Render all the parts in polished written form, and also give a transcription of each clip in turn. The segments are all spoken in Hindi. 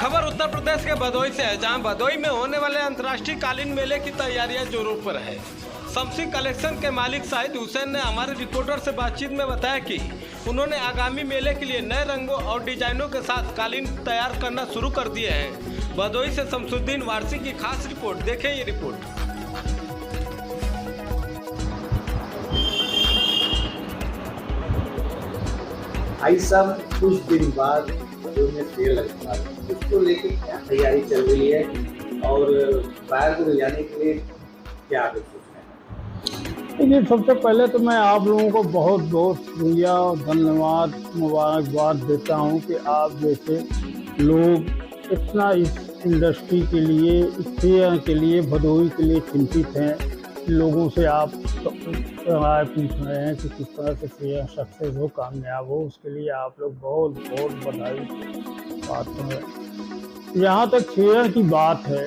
खबर उत्तर प्रदेश के भदोई से है, जहां भदोई में होने वाले अंतर्राष्ट्रीय कालीन मेले की तैयारियां जोरों पर है। शमसी कलेक्शन के मालिक शाहिद हुसैन ने हमारे रिपोर्टर से बातचीत में बताया कि उन्होंने आगामी मेले के लिए नए रंगों और डिजाइनों के साथ कालीन तैयार करना शुरू कर दिए हैं। भदोई से शमसुद्दीन वारसी की खास रिपोर्ट, देखें ये रिपोर्ट। भाई साहब, कुछ दिन बाद भदोई में सेल लगता है, उसको लेकर क्या तैयारी चल रही है और बाहर को ले जाने के लिए क्या आगे सोच रहे हैं? देखिए, सबसे पहले तो मैं आप लोगों को बहुत बहुत शुक्रिया और धन्यवाद मुबारकबाद देता हूं कि आप जैसे लोग इतना इस इंडस्ट्री के लिए, इस फेयर के लिए, भदोई के लिए चिंतित हैं। लोगों से आप राय पूछ रहे हैं कि किस तरह से फेयर सक्सेस हो, कामयाब हो, उसके लिए आप लोग बहुत बहुत बधाई पाते हैं। यहाँ तक फेयर की बात है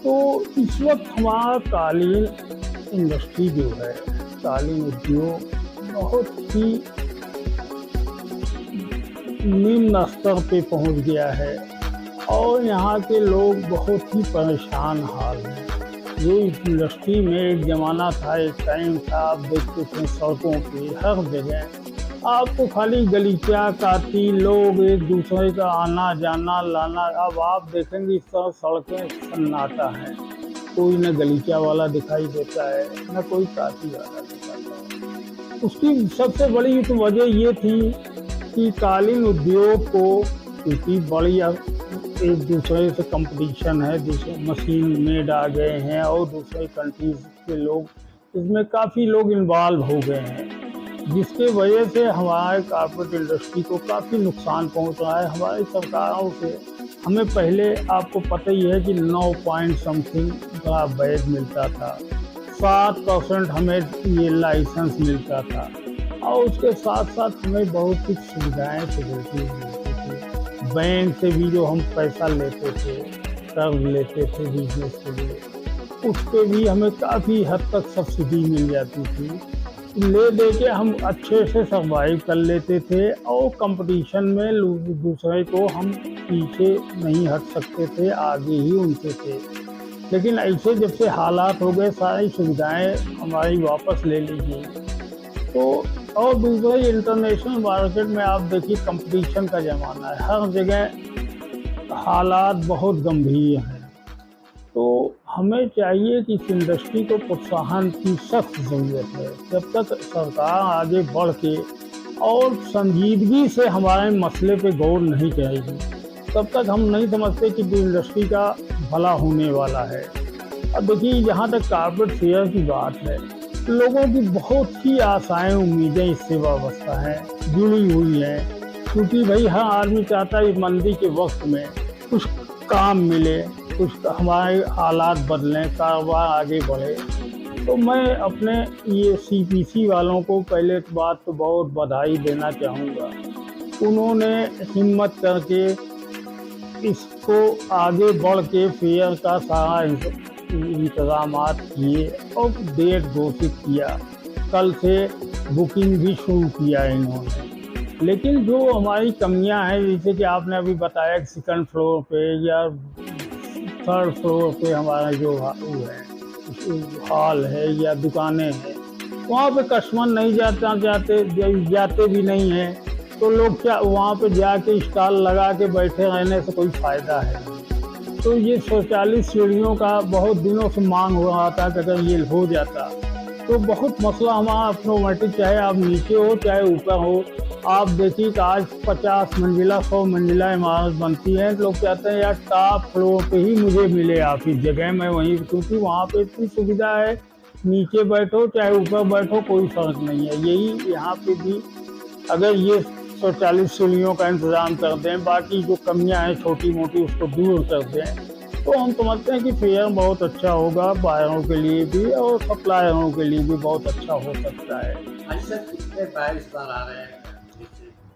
तो इस वक्त हमारा कालीन इंडस्ट्री जो है, कालीन उद्योग बहुत ही निम्न स्तर पे पहुंच गया है और यहाँ के लोग बहुत ही परेशान हाल हैं। जो इस इंडस्ट्री में एक ज़माना था, एक टाइम था, आप देखते थे सड़कों पे हर जगह आपको खाली गलीचा काटी, लोग एक दूसरे का आना जाना लाना। अब आप देखेंगे इस तरह सड़कें सन्नाटा हैं, कोई न गलीचा वाला दिखाई देता है न कोई काटी वाला दिखाता है। उसकी सबसे बड़ी तो वजह ये थी कि कालीन उद्योग को क्योंकि बड़ी एक दूसरे से कंपटीशन है, दूसरे मशीन मेड आ गए हैं और दूसरे कंट्रीज के लोग इसमें काफ़ी लोग इन्वॉल्व हो गए हैं, जिसके वजह से हमारे कारपेट इंडस्ट्री को काफ़ी नुकसान पहुंच रहा है। हमारी सरकारों से हमें पहले आपको पता ही है कि 9 पॉइंट समथिंग का बैग मिलता था, 7% हमें ये लाइसेंस मिलता था और उसके साथ साथ हमें बहुत कुछ सुविधाएँ मिलती थी। बैंक से भी जो हम पैसा लेते थे, कर्ज लेते थे बिजनेस के लिए, उस पर भी हमें काफ़ी हद तक सब्सिडी मिल जाती थी। ले दे के हम अच्छे से सर्वाइव कर लेते थे और कंपटीशन में दूसरे को हम पीछे नहीं हट सकते थे, आगे ही उनसे थे। लेकिन ऐसे जब से हालात हो गए, सारी सुविधाएं हमारी वापस ले ली गई तो, और दूसरे इंटरनेशनल मार्केट में आप देखिए कंपटीशन का ज़माना है, हर जगह हालात बहुत गंभीर हैं। तो हमें चाहिए कि इस इंडस्ट्री को प्रोत्साहन की सख्त ज़रूरत है। जब तक सरकार आगे बढ़ के और संजीदगी से हमारे मसले पे गौर नहीं करेगी, तब तक हम नहीं समझते कि इंडस्ट्री का भला होने वाला है। अब देखिए, जहाँ तक कारपेट फेयर की बात है, लोगों की बहुत ही आशाएं उम्मीदें इससे वाबस्ता हैं, जुड़ी हुई हैं, क्योंकि भाई हर आदमी चाहता है मंदी के वक्त में कुछ काम मिले, कुछ हमारे हालात बदलें, कारोबार आगे बढ़े। तो मैं अपने ये CPC वालों को पहले बात तो बहुत बधाई देना चाहूँगा। उन्होंने हिम्मत करके इसको आगे बढ़ के फेयर का सारा इंतजामात किए और डेट घोषित किया। कल से बुकिंग भी शुरू किया इन्होंने। लेकिन जो हमारी कमियां हैं, जैसे कि आपने अभी बताया कि सेकंड फ्लोर पे या थर्ड फ्लोर पे हमारा जो वो है हॉल है या दुकानें हैं, वहाँ पे कस्टमर नहीं जाते भी नहीं हैं, तो लोग क्या वहाँ पे जाके स्टॉल लगा के बैठे रहने से कोई फ़ायदा है। तो ये स्वचालित सीढ़ियों का बहुत दिनों से मांग हो रहा था कि अगर ये हो जाता तो बहुत मसला हमारा ऑटोमेटिक, चाहे आप नीचे हो चाहे ऊपर हो। आप देखिए कि आज 50 मंजिला 100 मंजिला इमारत बनती है, लोग कहते हैं यार टॉप फ्लोर पे ही मुझे मिले ऑफिस जगह, मैं वहीं, क्योंकि वहाँ पे इतनी सुविधा है, नीचे बैठो चाहे ऊपर बैठो कोई फ़र्क नहीं है। यही यहाँ पे भी अगर ये स्वचालित सीढ़ियों का इंतज़ाम कर दें, बाकी जो कमियां हैं छोटी मोटी उसको दूर कर दें, तो हम समझते हैं कि फेयर बहुत अच्छा होगा, बायरों के लिए भी और सप्लायरों के लिए भी बहुत अच्छा हो सकता है। अच्छा, कितने बायर इस बार आ रहे हैं?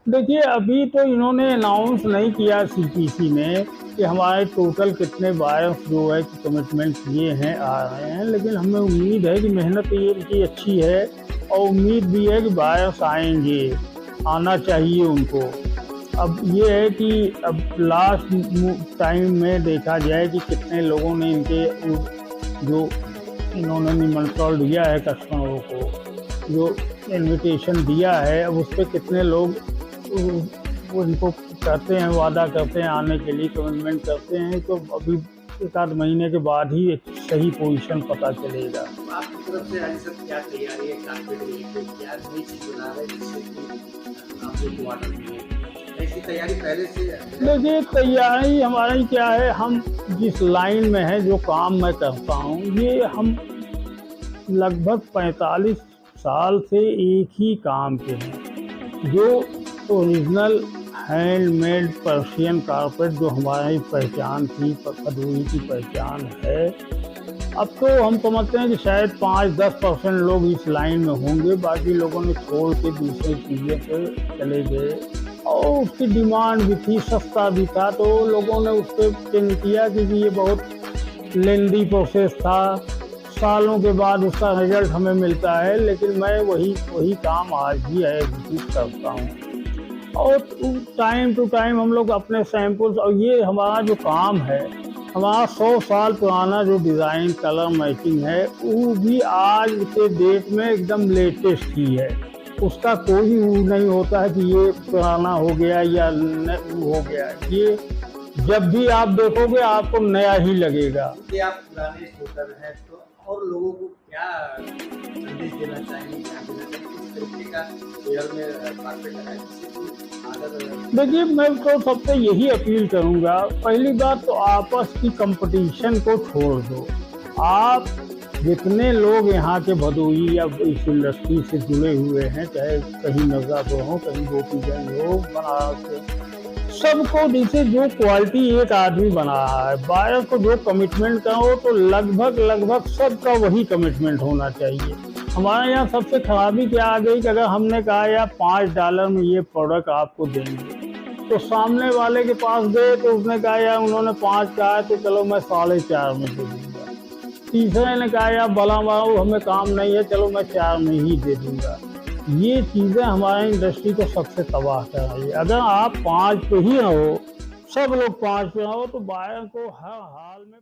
देखिए, अभी तो इन्होंने अनाउंस नहीं किया CPC ने कि हमारे टोटल कितने बायर्स जो है कि कमिटमेंट किए हैं आ रहे हैं, लेकिन हमें उम्मीद है कि मेहनत ये इनकी अच्छी है और उम्मीद भी है कि बायर्स आएंगे, आना चाहिए उनको। अब ये है कि अब लास्ट टाइम में देखा जाए कि कितने लोगों ने इनके जो इन्होंने निमंत्रण दिया है कस्टमरों को, जो इनविटेशन दिया है, अब उस पर कितने लोग उनको करते हैं, वादा करते हैं आने के लिए, कमिटमेंट करते हैं। तो अभी एक आध महीने के बाद ही एक सही पोजीशन पता चलेगा। आपकी तरफ से आज सब क्या तैयारी है, कारपेट लेके क्या नई चीज बना रहे हैं जिससे कि आप लोग को ऑर्डर मिले, ऐसी तैयारी पहले से है? देखिए तैयारी हमारी क्या है, हम जिस लाइन में है, जो काम मैं करता हूँ, ये हम लगभग 45 साल से एक ही काम के हैं। जो ओरिजिनल हैंडमेड पर्शियन कारपेट जो हमारी पहचान थी, भदोही की पहचान है, अब तो हम समझते हैं कि शायद 5-10% लोग इस लाइन में होंगे, बाकी लोगों ने छोड़ के दूसरी चीज़ों पे चले गए। और उसकी डिमांड भी थी, सस्ता भी था, तो लोगों ने उस पर चेंज किया क्योंकि ये बहुत लेंदी प्रोसेस था, सालों के बाद उसका रिजल्ट हमें मिलता है। लेकिन मैं वही काम आज भी एग्जीक्यूट करता हूँ और टाइम टू टाइम हम लोग अपने सैंपल्स, और ये हमारा जो काम है, हमारा 100 साल पुराना जो डिज़ाइन कलर मैचिंग है, वो भी आज के डेट में एकदम लेटेस्ट ही है। उसका कोई वो नहीं होता है कि ये पुराना हो गया या वो हो गया। ये जब भी आप देखोगे आपको नया ही लगेगा। कि आप पुराने शूटर हैं, तो और लोगों को क्या संदेश देना चाहेंगे, क्या देना चाहेंगे, किस तरीके का शेयर में कारपेट लगाए जिससे कि आदत? देखिए मैं तो सबसे यही अपील करूंगा, पहली बात तो आपस की कंपटीशन को छोड़ दो। आप जितने लोग यहाँ के भदोही या इस इंडस्ट्री से जुड़े हुए हैं, चाहे कहीं मिर्ज़ापुर हो, कहीं गोपीगंज हो, बनारस हो, सबको जैसे जो क्वालिटी एक आदमी बना रहा है, बायर को जो कमिटमेंट करो, तो लगभग सबका वही कमिटमेंट होना चाहिए। हमारे यहाँ सबसे खराबी क्या आ गई कि अगर हमने कहा यार $5 में ये प्रोडक्ट आपको देंगे, तो सामने वाले के पास गए तो उसने कहा यार उन्होंने 5 कहा है तो चलो मैं 4.5 में दे दूँगा। तीसरे ने कहा यार भला मारो हमें काम नहीं है, चलो मैं 4 में ही दे दूँगा। ये चीज़ें हमारे इंडस्ट्री को सबसे तबाह कर रही है। अगर आप 5 पे ही रहो, सब लोग 5 पे रहो, तो बायर को हर हाल में